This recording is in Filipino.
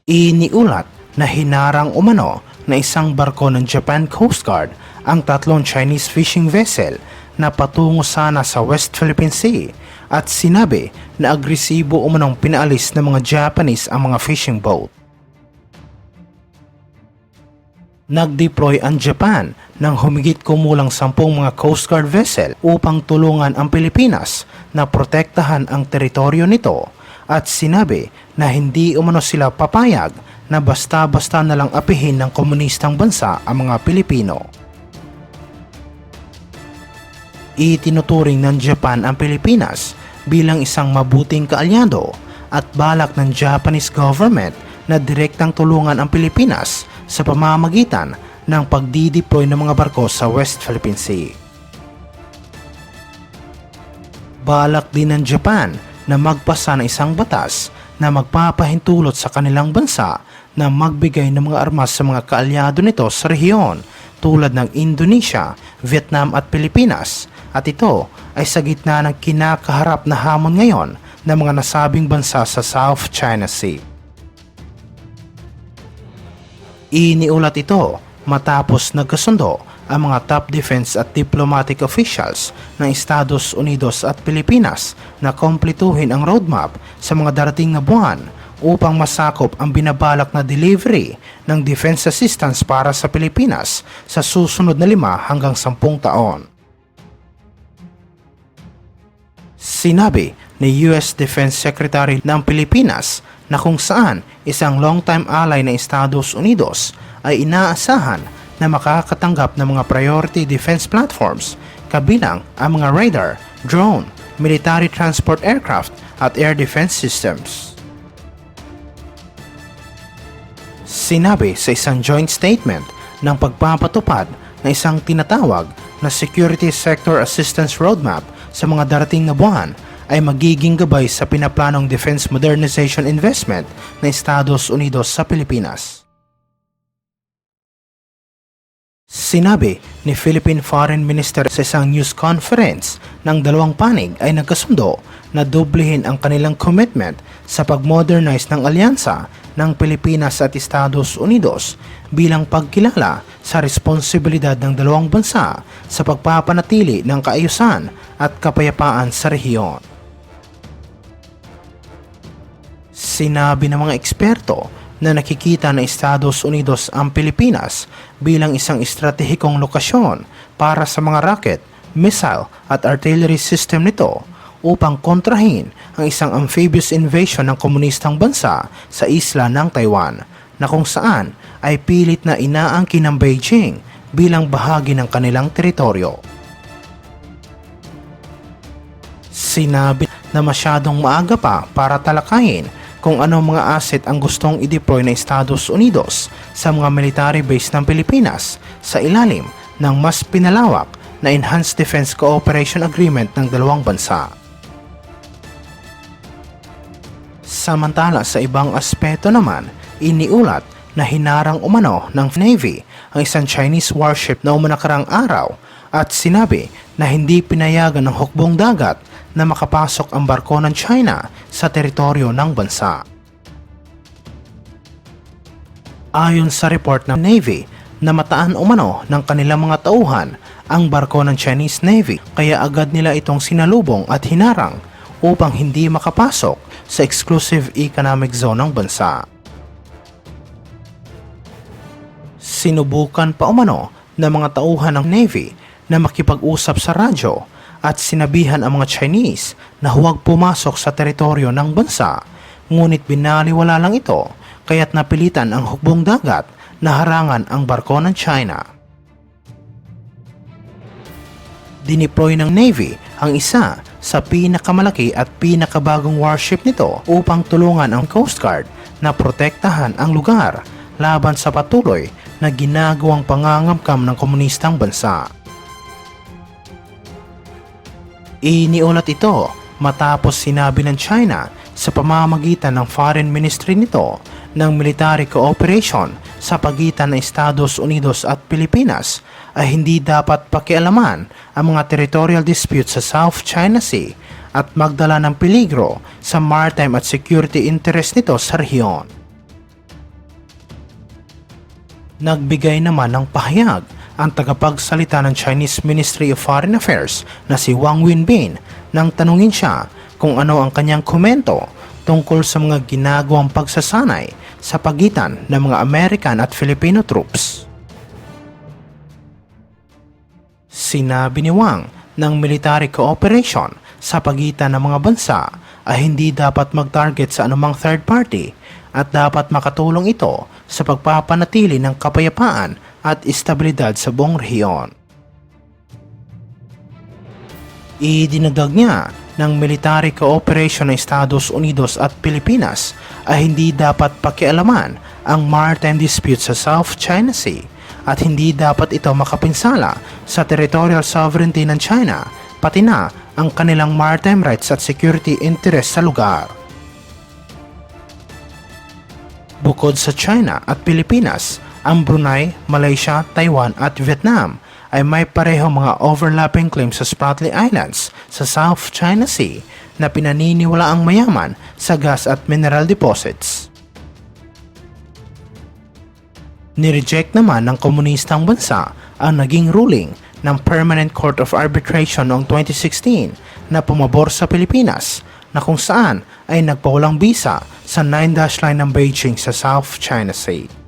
Iniulat na hinarang umano na isang barko ng Japan Coast Guard ang tatlong Chinese fishing vessel na patungo sana sa West Philippine Sea at sinabi na agresibo umanong pinaalis ng mga Japanese ang mga fishing boat. Nag-deploy ang Japan ng humigit kumulang 10 mga Coast Guard vessel upang tulungan ang Pilipinas na protektahan ang teritoryo nito at sinabi na hindi umano sila papayag na basta-basta na lang apihin ng komunistang bansa ang mga Pilipino. Itinuturing ng Japan ang Pilipinas bilang isang mabuting kaalyado at balak ng Japanese government na direktang tulungan ang Pilipinas sa pamamagitan ng pagdideploy ng mga barko sa West Philippine Sea. Balak din ng Japan na magpasa ng isang batas na magpapahintulot sa kanilang bansa na magbigay ng mga armas sa mga kaalyado nito sa rehiyon tulad ng Indonesia, Vietnam at Pilipinas, at ito ay sa gitna ng kinakaharap na hamon ngayon ng mga nasabing bansa sa South China Sea. Iniulat ito matapos nagkasundo ang mga top defense at diplomatic officials ng Estados Unidos at Pilipinas na kumpletuhin ang roadmap sa mga darating na buwan upang masakop ang binabalak na delivery ng defense assistance para sa Pilipinas sa susunod na 5 hanggang 10 taon. Sinabi ni US Defense Secretary ng Pilipinas na kung saan isang long-time ally ng Estados Unidos ay inaasahan na makakatanggap ng mga priority defense platforms kabilang ang mga radar, drone, military transport aircraft at air defense systems. Sinabi sa isang joint statement ng pagpapatupad na isang tinatawag na Security Sector Assistance Roadmap sa mga darating na buwan ay magiging gabay sa pinaplanong defense modernization investment ng Estados Unidos sa Pilipinas. Sinabi ni Philippine Foreign Minister sa isang news conference ng dalawang panig ay nagkasundo na doblehin ang kanilang commitment sa pag-modernize ng alyansa ng Pilipinas at Estados Unidos bilang pagkilala sa responsibilidad ng dalawang bansa sa pagpapanatili ng kaayusan at kapayapaan sa rehiyon. Sinabi ng mga eksperto na nakikita ng Estados Unidos ang Pilipinas bilang isang estratehikong lokasyon para sa mga rocket, missile at artillery system nito upang kontrahin ang isang amphibious invasion ng komunistang bansa sa isla ng Taiwan na kung saan ay pilit na inaangkin ng Beijing bilang bahagi ng kanilang teritoryo. Sinabi na masyadong maaga pa para talakayin kung anong mga asset ang gustong i-deploy ng Estados Unidos sa mga military base ng Pilipinas sa ilalim ng mas pinalawak na Enhanced Defense Cooperation Agreement ng dalawang bansa. Samantala sa ibang aspeto naman, iniulat na hinarang umano ng Navy ang isang Chinese warship na umanakarang araw at sinabi na hindi pinayagan ng hukbong dagat na makapasok ang barko ng China sa teritoryo ng bansa. Ayon sa report ng Navy, namataan umano ng kanilang mga tauhan ang barko ng Chinese Navy kaya agad nila itong sinalubong at hinarang upang hindi makapasok sa exclusive economic zone ng bansa. Sinubukan pa umano ng mga tauhan ng Navy na makipag-usap sa radyo at sinabihan ang mga Chinese na huwag pumasok sa teritoryo ng bansa, ngunit binaliwala lang ito kaya't napilitan ang hukbong dagat na harangan ang barko ng China. Dineploy ng Navy ang isa sa pinakamalaki at pinakabagong warship nito upang tulungan ang Coast Guard na protektahan ang lugar laban sa patuloy na ginagawang pangangamkam ng komunistang bansa. Iniulat ito matapos sinabi ng China sa pamamagitan ng foreign ministry nito ng military cooperation sa pagitan ng Estados Unidos at Pilipinas ay hindi dapat pakialaman ang mga territorial disputes sa South China Sea at magdala ng peligro sa maritime at security interest nito sa rehiyon. Nagbigay naman ng pahayag ang tagapagsalita ng Chinese Ministry of Foreign Affairs na si Wang Wenbin nang tanungin siya kung ano ang kanyang komento tungkol sa mga ginagawang pagsasanay sa pagitan ng mga American at Filipino troops. Sinabi ni Wang ng military cooperation sa pagitan ng mga bansa ay hindi dapat mag-target sa anumang third party at dapat makatulong ito sa pagpapanatili ng kapayapaan at estabilidad sa buong rehiyon. Idinagdag niya ng military cooperation ng Estados Unidos at Pilipinas ay hindi dapat pakialaman ang maritime dispute sa South China Sea at hindi dapat ito makapinsala sa territorial sovereignty ng China pati na ang kanilang maritime rights at security interest sa lugar. Bukod sa China at Pilipinas, ang Brunei, Malaysia, Taiwan at Vietnam ay may parehong mga overlapping claims sa Spratly Islands sa South China Sea na pinaniniwalaang mayaman sa gas at mineral deposits. Nireject naman ng komunistang bansa ang naging ruling ng Permanent Court of Arbitration noong 2016 na pumabor sa Pilipinas na kung saan ay nagpawalang bisa sa 9-dash line ng Beijing sa South China Sea.